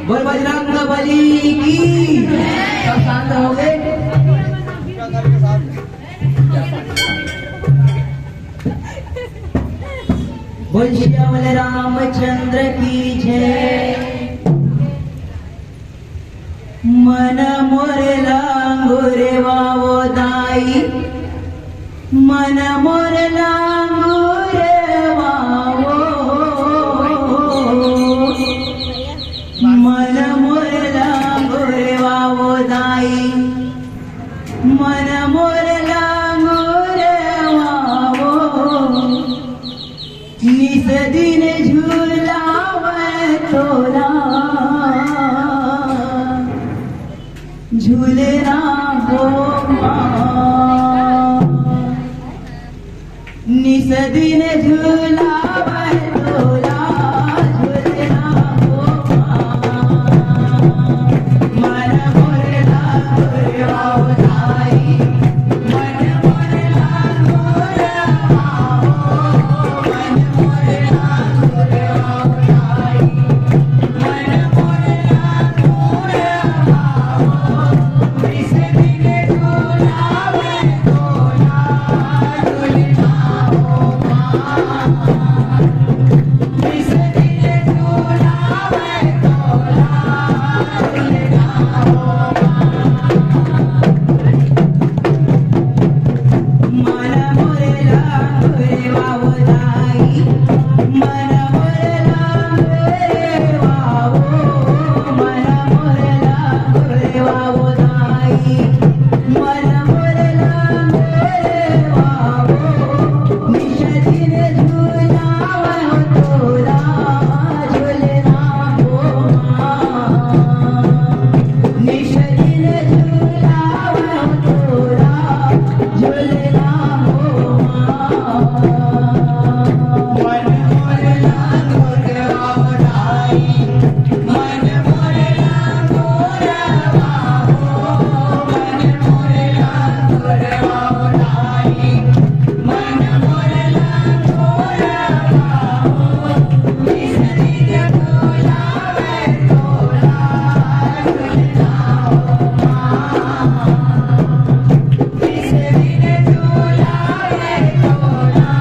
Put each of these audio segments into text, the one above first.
बोल बजरंग बली की। सब शांत हो गए। बोल श्यामल रामचंद्र की जय। मन मोरे लांगुरे वावो दाई, मन मोरे लांगुरे वावो, मन मोरे लांगुरे वावो दाई, मन मोरे लांगुरे वावो, निस दिन झूलावे तोरा, झूलना गोमा, निस दिन झूलावे तोरा, झूलना गोमा, मन मोरे लांगुरे वावो दाई, मन मोरे लांगुरे वावो, मन मोरे लांगुरे वावो दाई, मन मोरे लांगुरे वावो, निस दिन झूलावे तोरा, झूलना गोमा, निस दिन झूलावे तोरा, झूलना गोमा, मन मोरे लांगुरे वावो दाई, मन मोरे लांगुरे वावो, मन मोरे लांगुरे वावो दाई, मन मोरे लांगुरे वावो, निस दिन झूलावे तोरा, झूलना गोमा, निस दिन झूलावे तोरा, झूलना गोमा, मन मोरे लांगुरे वावो दाई, मन मोरे लांगुरे वावो, मन मोरे लांगुरे वावो दाई, मन मोरे लांगुरे वावो, निस दिन झूलावे तोरा, झूलना गोमा, निस दिन झूलावे तोरा,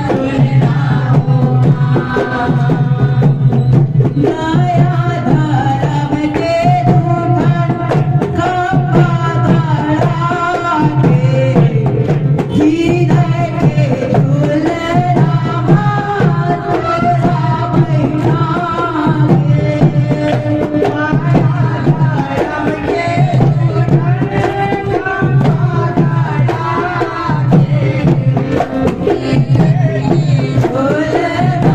झूलना गोमा। नया धर्म के दूधन खंभा धरा के, हृदय के झूलना तोरा बैठा के। नया धर्म के दूधन खंभा धरा के, हृदय के झूलना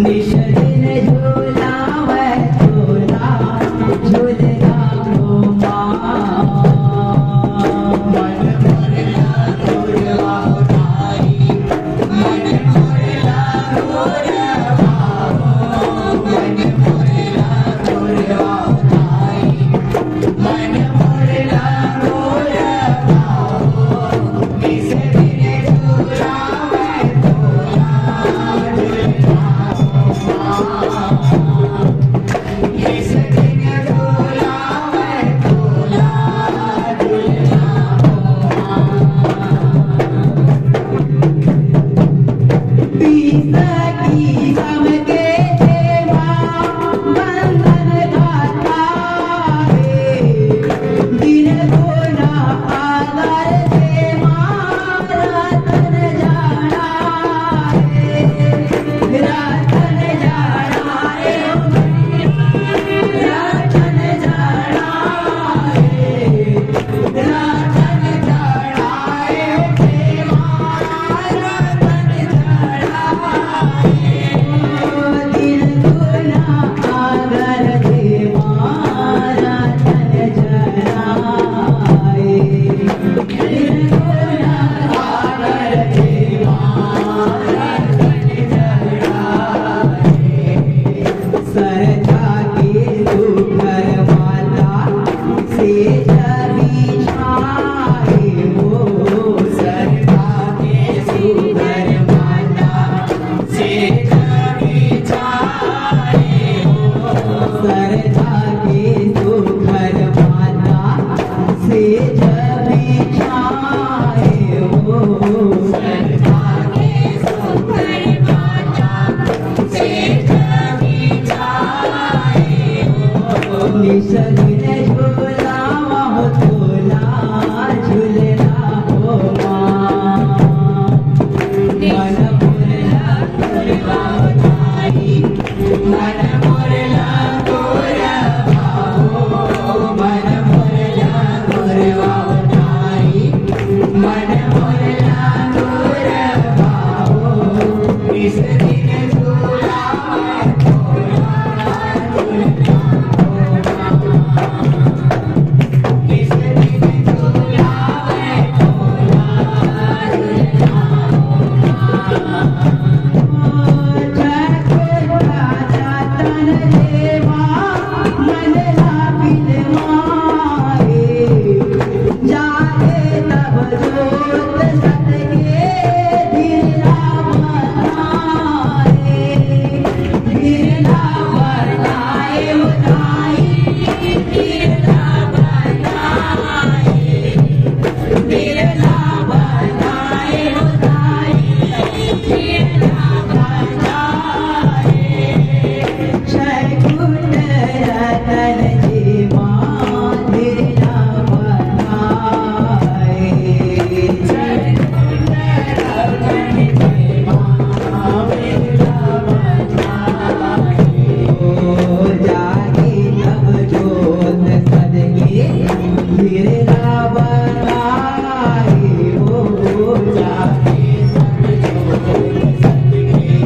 निश दिन झूलावे झूला झूलना हो माँ मन मोरला गोरवा उठाई मन मोरला गोरवा मन मोरला गोरवा उठाई मन मोरला गोरवा निश दिन झूलावे झूला झूलना हो माँ निश दिन झूलावे झूला झूलना हो माँ बीस की समके देवा बंधन घाता है दिन गुना आदर से मारा तन जाना है रतन जाना है रतन जाना है रतन जाना है मारा तन जाना दिन गुना आदर से मारा तन जाना है दिन गुना आदर से मारा तन जाना है सरधा के सुघर माता से जबी छाए हो सरधा के सुघर माता से जबी छाए हो सरधा के सुघर माता से जबी छाए हो सरधा के सुघर माता से जबी छाए हो निश दिन झूलावा हो झूला झूलना हो माँ मन मोरला गोरवा उठाई मन मोरला गोरवा हो मन मोरला गोरवा उठाई मन मोरला गोरवा हो निश दिन झूलावे झूला झूलना हो माँ निश दिन झूलावे झूला झूलना हो माँ तन देवा मन लापिल मारे जागे तब जोत सतगे धीरा बनाए धीरा बनाए उठाई धीरा बनाए धीरा बनाए उठाई धीरा बनाए शैकुट रतन जीवा धीरा बनाए शैकुट रतन जीवा धीरा बनाए ओ जागे तब जोत सदगे धीरा बनाए ओ जागे तब जोत सदगे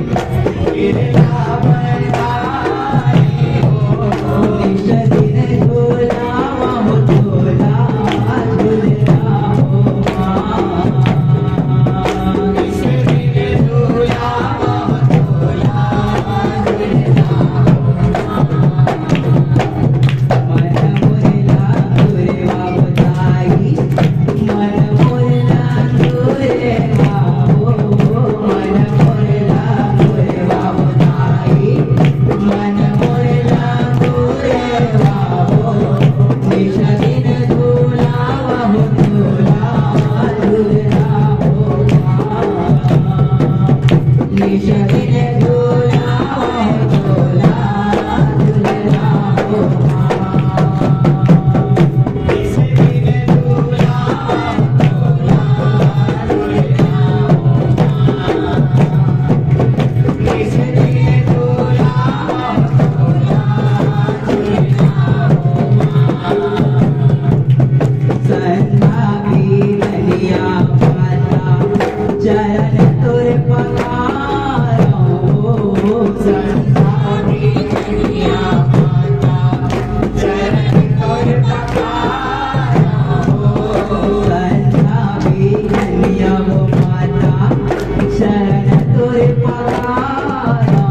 धीरा बनाए ओ निश दिन झूलावा हो झूला झूलना हो माँ निश दिन झूलावा हो झूला झूलना हो माँ मन मोरला गोरवा उठाई मन मोरला गोरवा हो मन मोरला गोरवा उठाई मन मोरला गोरवा हो निश दिन झूलावा हो झूला झूलना हो माँ निश दिन झूलावा हो झूला झूलना हो माँ निश दिन झूलावा हो झूला झूलना हो माँ निश दिन झूलावा हो झूला झूलना हो माँ संधा की नदिया पाता चरण तुर पखारो शरण तोरे पखारो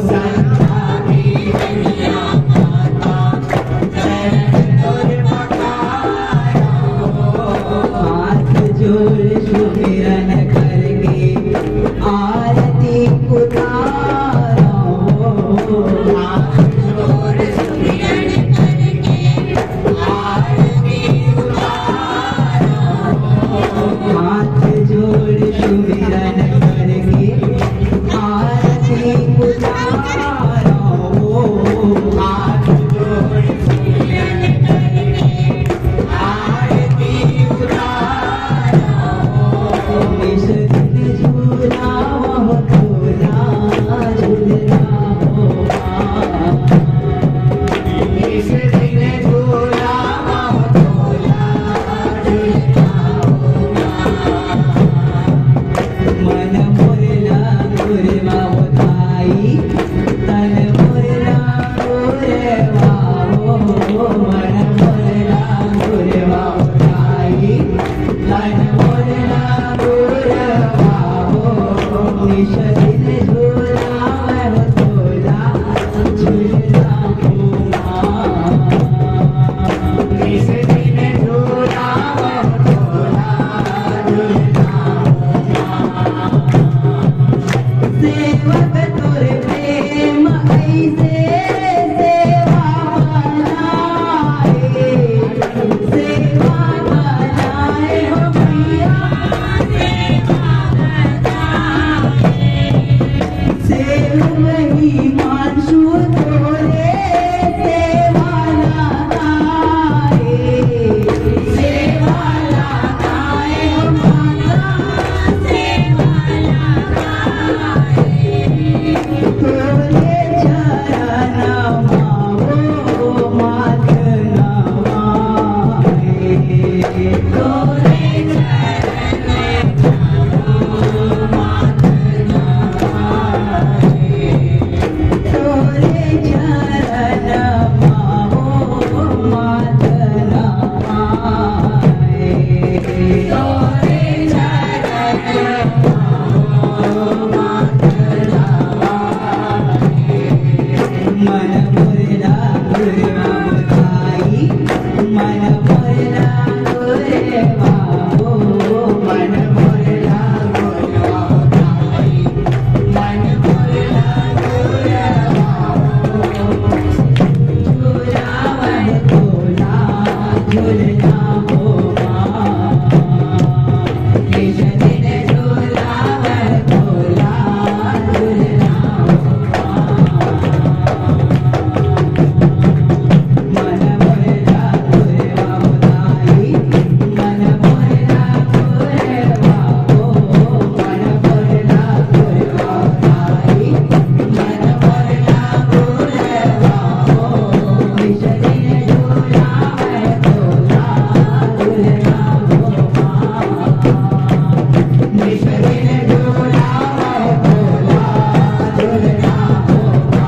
संतानी दुनिया माता शरण तोरे पखारो हाथ जोड़ सुमिरन करके आरती उतारो हाथ जोड़ सुमिरन करके आरती उतारो हाथ जोड़ सुमिरन करके आरती उतारो हाथ जोड़ सुमिरन करके आरती उतारो इस दिन झूला वह झूला झूलना होगा इस दिन झूला वह झूला झूलना होगा मन मोरला गुरवा उठाई तन मोरला गुरवा मन मोरला गुरवा उठाई तन मोरला गुरवा निश दिन झूला वह झूला झूलना होगा इस दिन झूला वह झूला झूलना सेवक तोरे प्रेम ऐसे सेवा बनाए हो मैया सेव मही मानसू तोरे सेवा लगाए हो माता सेवा तोरे चरण मावो मात नवाए तोरे चरण मावो मात नवाए तोरे चरण मावो मात नवाए तोरे चरण मावो मात नवाए मन मोरला गुरवा उठाई मन मोरला गुरवा मन मोरला गुरवा उठाई मन मोरला गुरवा झूला वह झूला झूलना होगा इस दिन झूला वह झूला झूलना होगा मन मोरला गुरवा उठाई मन मोरला गुरवा मन मोरला गुरवा उठाई मन मोरला गुरवा निश दिन झूला वह झूला झूलना होगा निश दिन झूला वह झूला झूलना होगा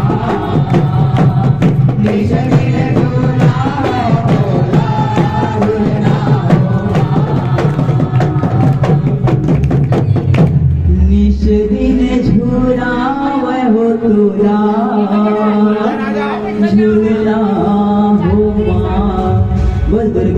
निश दिन झूला वह झूला झूलना होगा निश दिन झूला वह झूला झूलना होगा। बोल दुर्गा